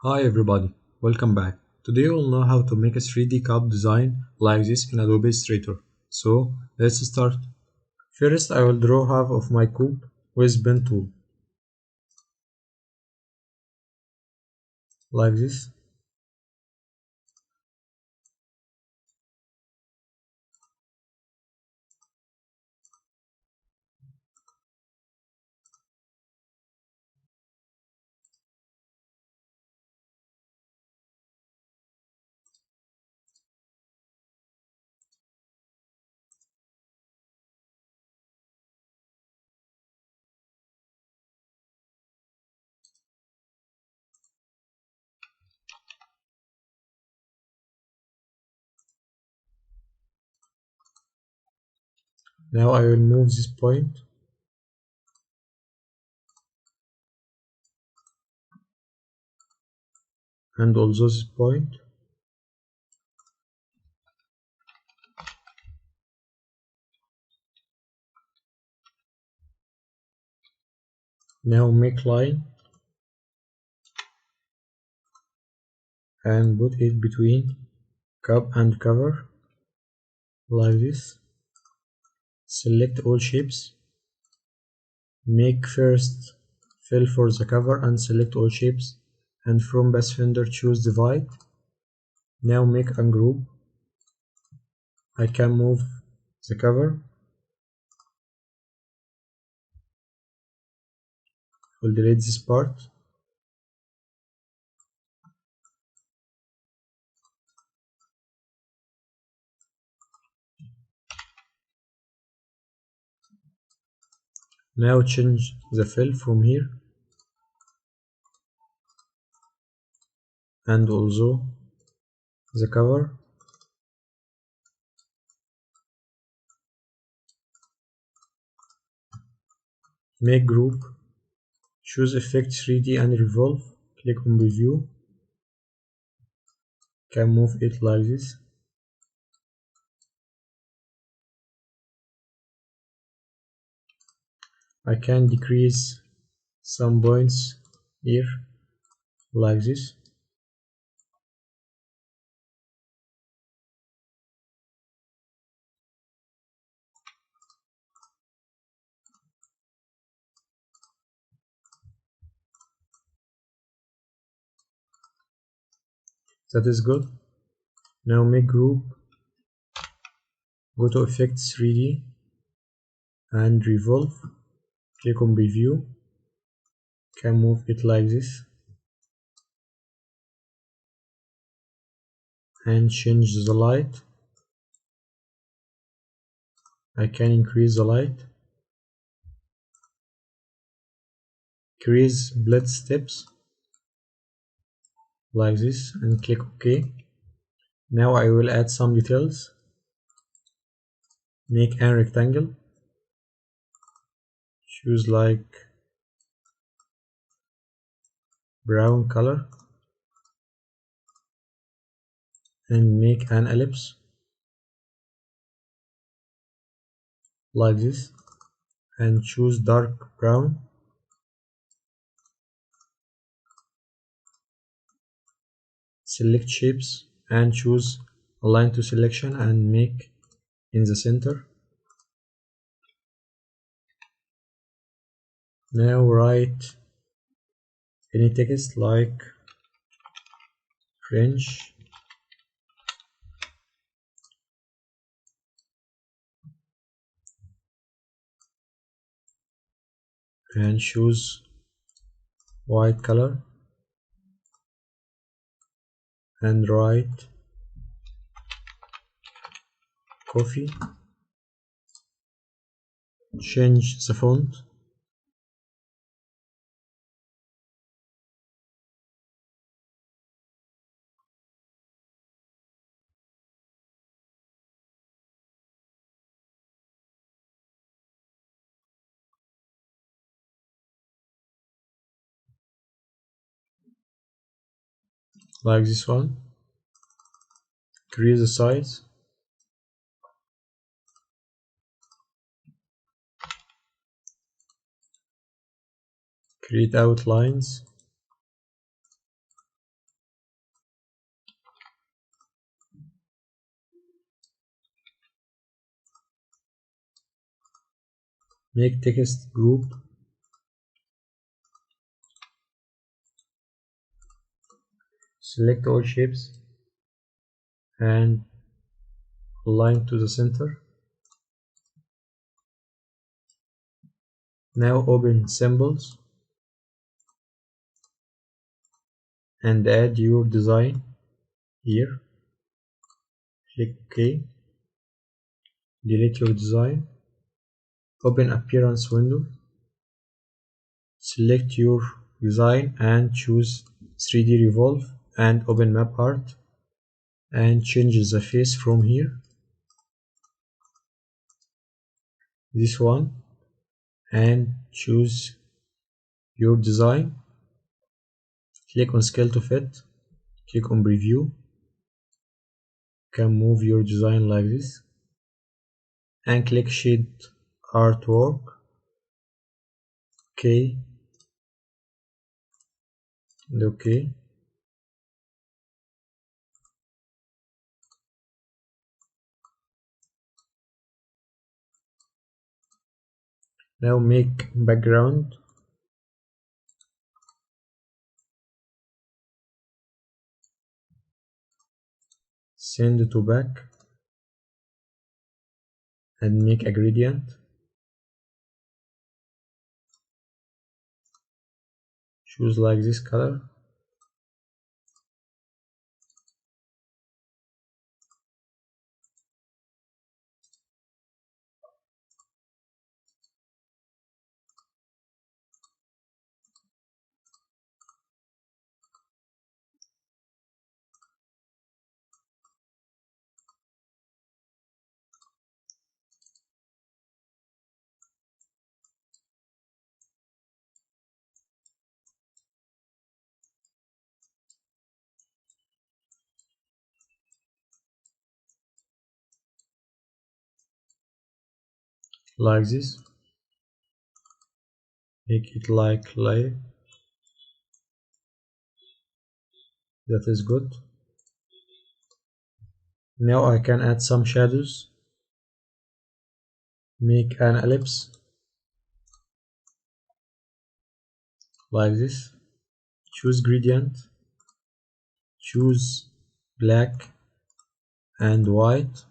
Hi everybody, welcome back. Today we'll know how to make a 3D cup design like this in Adobe Illustrator. So let's start. First I will draw half of my cube with pen tool, like this. Now I will move this point and also this point. Now make line and put it between cup and cover, like this. Select all shapes. Make first fill for the cover and select all shapes, and from Pathfinder choose divide. Now make ungroup. I can move the cover. We'll delete this part. Now change the fill from here and also the cover. Make group. Choose effect 3D and revolve. Click on preview. Can move it like this. I can decrease some points here like this. That is good. Now make group. Go to effect 3D and revolve. Click on preview. Can move it like this and change the light. I can increase the light. Create split steps like this and click OK. Now I will add some details. Make a rectangle. Choose like brown color and make an ellipse like this and choose dark brown. Select shapes and choose align to selection and make in the center. Now write any text like French and choose white color and write coffee. Change the font. Like this one. Create the size. Create outlines. make text group, select all shapes and align to the center. Now open symbols and add your design here. Click OK. Delete your design. Open appearance window. Select your design and choose 3D revolve and open map art and change the face from here. This one, and choose your design. Click on scale to fit. Click on preview. You can move your design like this and click shade artwork. OK and OK. Now make background. Send to back and make a gradient. Choose like this color. Like this. Make it like light. That is good. Now I can add some shadows. Make an ellipse like this. Choose gradient. Choose black and white.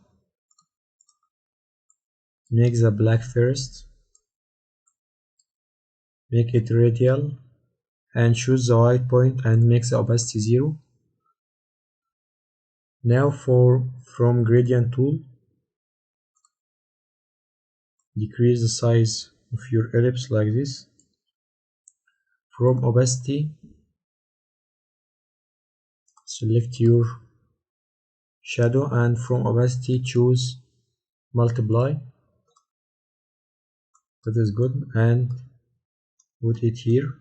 Make the black first. Make it radial and choose the white point and make the opacity 0. Now from gradient tool, decrease the size of your ellipse like this. From opacity, select your shadow and from opacity choose multiply. That is good, and put it here.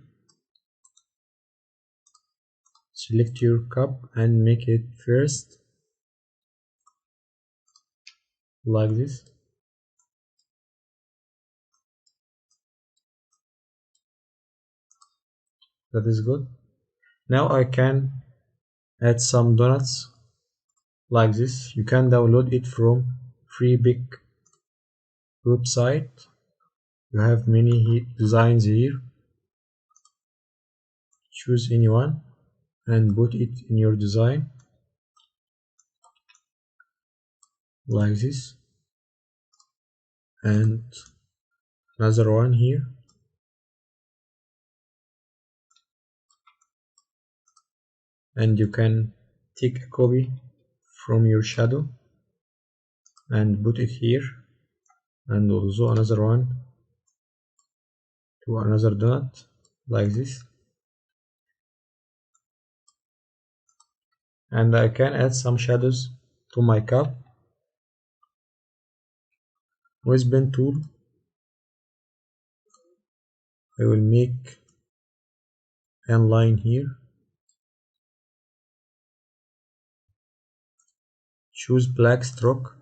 Select your cup and make it first like this. That is good. Now I can add some donuts like this. You can download it from FreeBig website. You have many designs here. Choose any one and put it in your design like this, and another one here. And you can take a copy from your shadow and put it here, and also another one to another donut like this. And I can add some shadows to my cup with pen tool. I will make a line here. Choose black stroke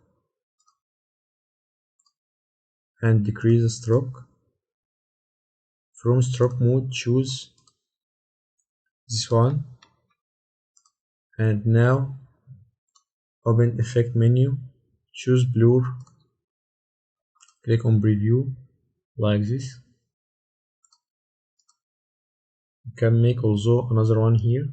and decrease the stroke. From stroke mode, choose this one, and now open effect menu, choose blur, click on preview, like this. You can make also another one here.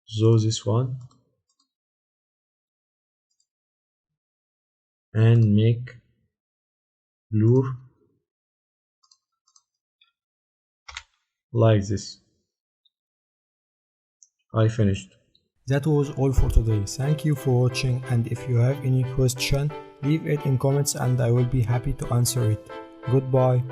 So this one, and make blur like this. I finished. That was all for today. Thank you for watching, and if you have any question, leave it in comments and I will be happy to answer it. Goodbye.